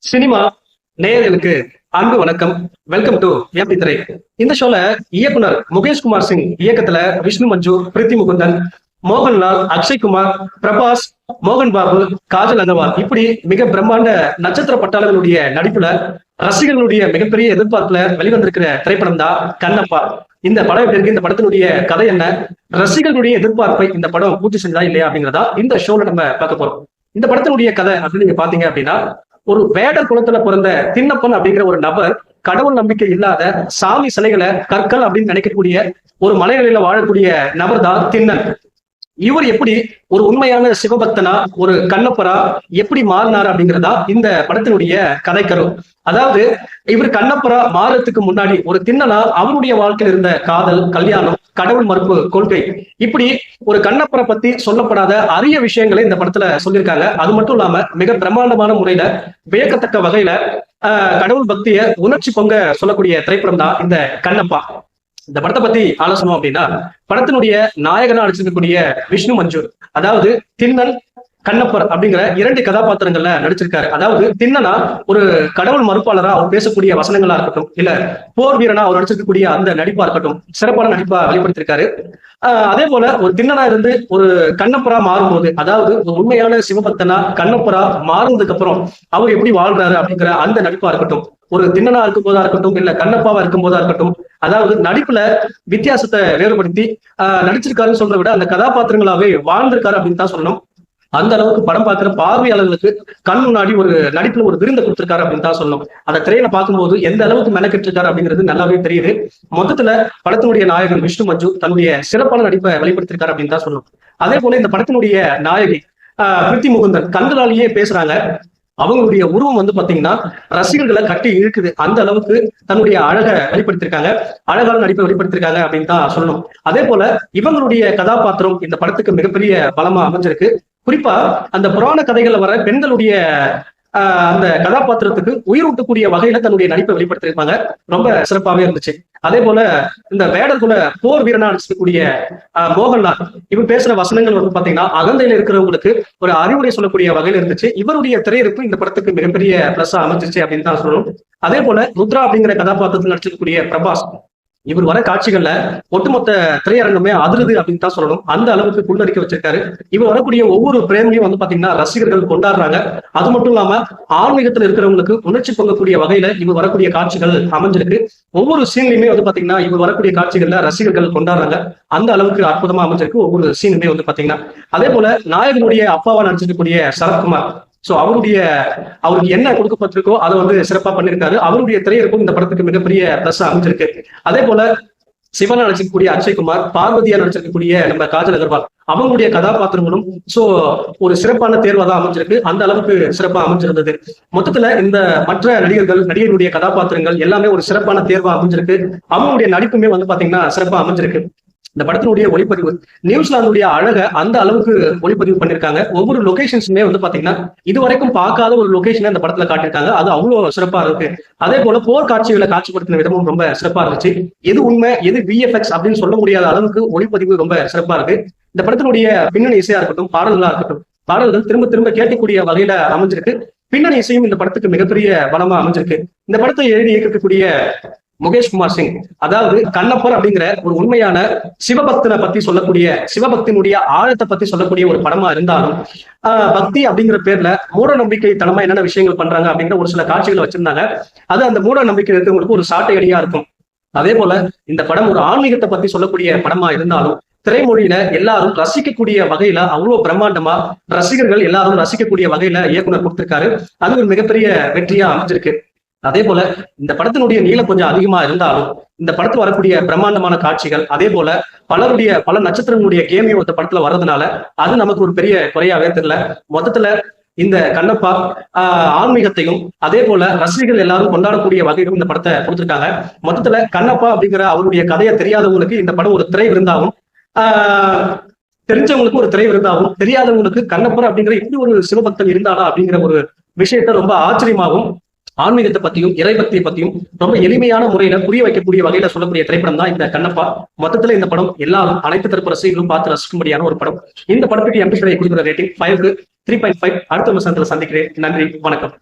Cinema நேயர்களுக்கு அன்பு வணக்கம். வெல்கம் டு எம்பி திரை. இந்த ஷோல இயக்குனர் முகேஷ் குமார் சிங் இயக்கத்துல விஷ்ணு மஞ்சு, பிரீத்தி முகுந்தன், மோகன்லால், அக்ஷய் குமார், பிரபாஸ், மோகன் பாபு, காஜல் அகர்வால் இப்படி மிக பிரம்மாண்ட நட்சத்திர பட்டாளர்களுடைய நடிப்புல ரசிகர்களுடைய மிகப்பெரிய எதிர்பார்ப்புல வெளிவந்திருக்கிற திரைப்படம் தான் கண்ணப்பா. இந்த படம் எப்படி இருக்கு, இந்த படத்தினுடைய கதை என்ன, ரசிகர்களுடைய எதிர்பார்ப்பை இந்த படம் பூர்த்தி செஞ்சதா இல்லையா அப்படிங்கிறதா இந்த ஷோல நம்ம பார்க்க போறோம். இந்த படத்தினுடைய கதை அப்படின்னு நீங்க பாத்தீங்க அப்படின்னா, ஒரு வேடர் குலத்துல பிறந்த திண்ணப்பன் அப்படிங்கிற ஒரு நபர் கடவுள் நம்பிக்கை இல்லாத சாமி சிலைகளை கற்கள் அப்படின்னு நினைக்கக்கூடிய ஒரு மலைநிலையில வாழக்கூடிய நபர் தான் திண்ணன். இவர் எப்படி ஒரு உண்மையான சிவபக்தனா, ஒரு கண்ணப்பரா எப்படி மாறினார் அப்படிங்கிறதா இந்த படத்தினுடைய கதைக்கரு. அதாவது இவர் கண்ணப்பரா மாறதுக்கு முன்னாடி ஒரு திண்ணனா அவருடைய வாழ்க்கையில் இருந்த காதல், கல்யாணம், கடவுள் மறுப்பு கொள்கை, இப்படி ஒரு கண்ணப்பரை பத்தி சொல்லப்படாத அரிய விஷயங்களை இந்த படத்துல சொல்லியிருக்காங்க. அது மட்டும் இல்லாம மிக பிரம்மாண்டமான முறையில வியக்கத்தக்க வகையில கடவுள் பக்திய உணர்ச்சி பொங்க சொல்லக்கூடிய திரைப்படம் தான் இந்த கண்ணப்பா. இந்த படத்தை பத்தி ஆலோசனை அப்படின்னா, படத்தினுடைய நாயகனா நடிச்சிருக்கக்கூடிய விஷ்ணு மஞ்சு, அதாவது திண்ணன், கண்ணப்பர் அப்படிங்கிற இரண்டு கதாபாத்திரங்கள்ல நடிச்சிருக்காரு. அதாவது திண்ணனா ஒரு கடவுள் மறுப்பாளரா அவர் பேசக்கூடிய வசனங்களா இருக்கட்டும், இல்ல போர் வீரனா அவர் நடிச்சிருக்கக்கூடிய அந்த நடிப்பா இருக்கட்டும், சிறப்பான நடிப்பா வெளிப்படுத்திருக்காரு. அதே போல ஒரு திண்ணனா இருந்து ஒரு கண்ணப்பரா மாறும்போது, அதாவது ஒரு உண்மையான சிவபக்தனா கண்ணப்பரா மாறுனதுக்கு அப்புறம் அவர் எப்படி வாழ்றாரு அப்படிங்கிற அந்த நடிப்பா இருக்கட்டும், ஒரு திண்ணனா இருக்கும் போதா இருக்கட்டும், இல்ல கண்ணப்பாவா இருக்கும் போதா இருக்கட்டும், அதாவது நடிப்புல வித்தியாசத்தை வேறுபடுத்தி நடிச்சிருக்காருன்னு சொல்றதை விட அந்த கதாபாத்திரங்களாவே வாழ்ந்திருக்காரு அப்படின்னு தான் சொல்லணும். அந்த அளவுக்கு படம் பார்க்கிற பார்வையாளர்களுக்கு கண் முன்னாடி ஒரு நடிப்புல ஒரு விருந்தை கொடுத்திருக்காரு அப்படின்னு தான் சொல்லணும். அந்த திரையில பார்க்கும்போது எந்த அளவுக்கு மெனக்கெட்டு இருக்காரு அப்படிங்கிறது நல்லாவே தெரியுது. மொத்தத்துல படத்தினுடைய நாயகன் விஷ்ணு மஞ்சு தன்னுடைய சிறப்பான நடிப்பை வெளிப்படுத்திருக்காரு அப்படின்னு தான் சொல்லணும். அதே போல இந்த படத்தினுடைய நாயகி பிரீத்தி முகுந்தன் கண்களாலேயே பேசுறாங்க. அவங்களுடைய உருவம் பாத்தீங்கன்னா ரசிகர்களை கட்டி இழுக்குது. அந்த அளவுக்கு தன்னுடைய அழகை வெளிப்படுத்திருக்காங்க, அழகான நடிப்பை வெளிப்படுத்திருக்காங்க அப்படின்னு தான் சொல்லணும். அதே போல இவங்களுடைய கதாபாத்திரம் இந்த படத்துக்கு மிகப்பெரிய பலமா அமைஞ்சிருக்கு. குறிப்பா அந்த புராண கதைகள்ல வர பெண்களுடைய அந்த கதாபாத்திரத்துக்கு உயிரூட்டக்கூடிய வகையில தன்னுடைய நடிப்பை வெளிப்படுத்திருப்பாங்க. ரொம்ப சிறப்பாவே இருந்துச்சு. அதே போல இந்த வேடர் குல போர் வீரனா நடிச்சிருக்கக்கூடிய மோகன்லால், இவர் பேசுற வசனங்கள் பாத்தீங்கன்னா அகந்தையில இருக்கிறவங்களுக்கு ஒரு அறிவுரை சொல்லக்கூடிய வகையில இருந்துச்சு. இவருடைய திரையிருப்பு இந்த படத்துக்கு மிகப்பெரிய பிளஸ்ஸா அமைஞ்சிச்சு அப்படின்னு தான் சொல்லணும். அதே போல ருத்ரா அப்படிங்கிற கதாபாத்திரத்தில் நடிச்சிருக்கக்கூடிய பிரபாஸ், இவர் வர காட்சிகள்ல ஒட்டுமொத்த திரையரங்கமே அதிருது அப்படின்னு தான் சொல்லணும். அந்த அளவுக்கு புல்லரிக்க வச்சிருக்காரு. இவர் வரக்கூடிய ஒவ்வொரு பிரேமையும் பாத்தீங்கன்னா ரசிகர்கள் கொண்டாடுறாங்க. அது மட்டும் இல்லாம ஆன்மீகத்துல இருக்கிறவங்களுக்கு உணர்ச்சி பொங்கக்கூடிய வகையில இவர் வரக்கூடிய காட்சிகள் அமைஞ்சிருக்கு. ஒவ்வொரு சீன்லயுமே பாத்தீங்கன்னா இவர் வரக்கூடிய காட்சிகள்ல ரசிகர்கள் கொண்டாடுறாங்க. அந்த அளவுக்கு அற்புதமா அமைஞ்சிருக்கு ஒவ்வொரு சீனுமே பாத்தீங்கன்னா. அதே போல நாயகனுடைய அப்பாவா நடிச்சிருக்கக்கூடிய சரத்குமார், சோ அவருக்கு என்ன கொடுக்கப்பட்டிருக்கோ அதை சிறப்பா பண்ணிருக்காரு. அவருடைய திரையிருக்கும் இந்த படத்துக்கு மிகப்பெரிய பிளஸ் அமைஞ்சிருக்கு. அதே போல சிவனா நடிச்சிருக்கக்கூடிய அக்ஷய் குமார், பார்வதியா நடிச்சிருக்கக்கூடிய நம்ம காஜல் அகர்வால், அவங்களுடைய கதாபாத்திரங்களும் சோ ஒரு சிறப்பான தேர்வா தான் அமைஞ்சிருக்கு. அந்த அளவுக்கு சிறப்பா அமைஞ்சிருந்தது. மொத்தத்துல இந்த மற்ற நடிகர்களுடைய கதாபாத்திரங்கள் எல்லாமே ஒரு சிறப்பான தேர்வா அமைஞ்சிருக்கு. அவங்களுடைய நடிப்புமே பாத்தீங்கன்னா சிறப்பா அமைஞ்சிருக்கு. இந்த படத்தினுடைய ஒளிப்பதிவு நியூசிலாந்துடைய அழக அந்த அளவுக்கு ஒளிப்பதிவு பண்ணிருக்காங்க. ஒவ்வொரு லொகேஷன்ஸுமே பாத்தீங்கன்னா இதுவரைக்கும் பார்க்காத ஒரு லொகேஷனை இந்த படத்துல காட்டியிருக்காங்க. அது அவ்வளவு சிறப்பா இருக்கு. அதே போல போர் காட்சிகளை காட்சிப்படுத்தின விதமும் ரொம்ப சிறப்பா இருந்துச்சு. எது உண்மை எது விஎஃப்எக்ஸ் அப்படின்னு சொல்ல முடியாத அளவுக்கு ஒளிப்பதிவு ரொம்ப சிறப்பா இருக்கு. இந்த படத்தினுடைய பின்னணி இசையா இருக்கட்டும், பாடல்களா இருக்கட்டும், பாடல்கள் திரும்ப திரும்ப கேட்கக்கூடிய வகையில அமைஞ்சிருக்கு. பின்னணி இசையும் இந்த படத்துக்கு மிகப்பெரிய பலமா அமைஞ்சிருக்கு. இந்த படத்தை எழுதி இயக்கக்கூடிய முகேஷ் குமார் சிங், அதாவது கண்ணப்பர் அப்படிங்கிற ஒரு உண்மையான சிவபக்தனை பத்தி சொல்லக்கூடிய, சிவபக்தியினுடைய ஆழத்தை பத்தி சொல்லக்கூடிய ஒரு படமா இருந்தாலும் பக்தி அப்படிங்கிற பேர்ல மூட நம்பிக்கை தனமா என்னென்ன விஷயங்கள் பண்றாங்க அப்படிங்கிற ஒரு சில காட்சிகளை வச்சிருந்தாங்க. அது அந்த மூட நம்பிக்கை இருக்கிறவங்களுக்கு ஒரு சாட்டை அடியா இருக்கும். அதே போல இந்த படம் ஒரு ஆன்மீகத்தை பத்தி சொல்லக்கூடிய படமா இருந்தாலும் திரைமொழியில எல்லாரும் ரசிக்கக்கூடிய வகையில அவ்வளவு பிரம்மாண்டமா ரசிகர்கள் எல்லாரும் ரசிக்கக்கூடிய வகையில இயக்குனர் கொடுத்திருக்காரு. அது ஒரு மிகப்பெரிய வெற்றியா அமைஞ்சிருக்கு. அதே போல இந்த படத்தினுடைய நீளம் கொஞ்சம் அதிகமா இருந்தாலும் இந்த படத்துல வரக்கூடிய பிரம்மாண்டமான காட்சிகள், அதே போல பல நட்சத்திரங்களுடைய கேமியோ இந்த படத்துல வர்றதுனால அது நமக்கு ஒரு பெரிய குறையாவே தெரியல. மொத்தத்துல இந்த கண்ணப்பா ஆன்மீகத்தையும் அதே போல ரசிகர்கள் எல்லாரும் கொண்டாடக்கூடிய வகையிலும் இந்த படத்தை கொடுத்திருக்காங்க. மொத்தத்துல கண்ணப்பா அப்படிங்கிற அவருடைய கதையை தெரியாதவங்களுக்கு இந்த படம் ஒரு திரை விருந்தாகும், தெரிஞ்சவங்களுக்கு ஒரு திரை விருந்தாகும், தெரியாதவங்களுக்கு கண்ணப்பர் அப்படிங்கிற இப்படி ஒரு சிவபக்தன் இருந்தானா அப்படிங்கிற ஒரு விஷயத்த ரொம்ப ஆச்சரியமாகவும் ஆன்மீகத்தை பத்தியும் இறைபக்தியை பத்தியும் ரொம்ப எளிமையான முறையில புரிய வைக்கக்கூடிய வகையில சொல்லக்கூடிய திரைப்படம் தான் இந்த கண்ணப்பா. மொத்தத்துல இந்த படம் எல்லாரும் அனைத்து தரப்பு ரசிகர்களும் பார்த்து ரசிக்கும்படியான ஒரு படம். இந்த படத்துக்கு எம்பி கொடுக்குற ரேட்டிங் 5க்கு 3.5. அடுத்த விமர்சனத்துல சந்திக்கிறேன். நன்றி, வணக்கம்.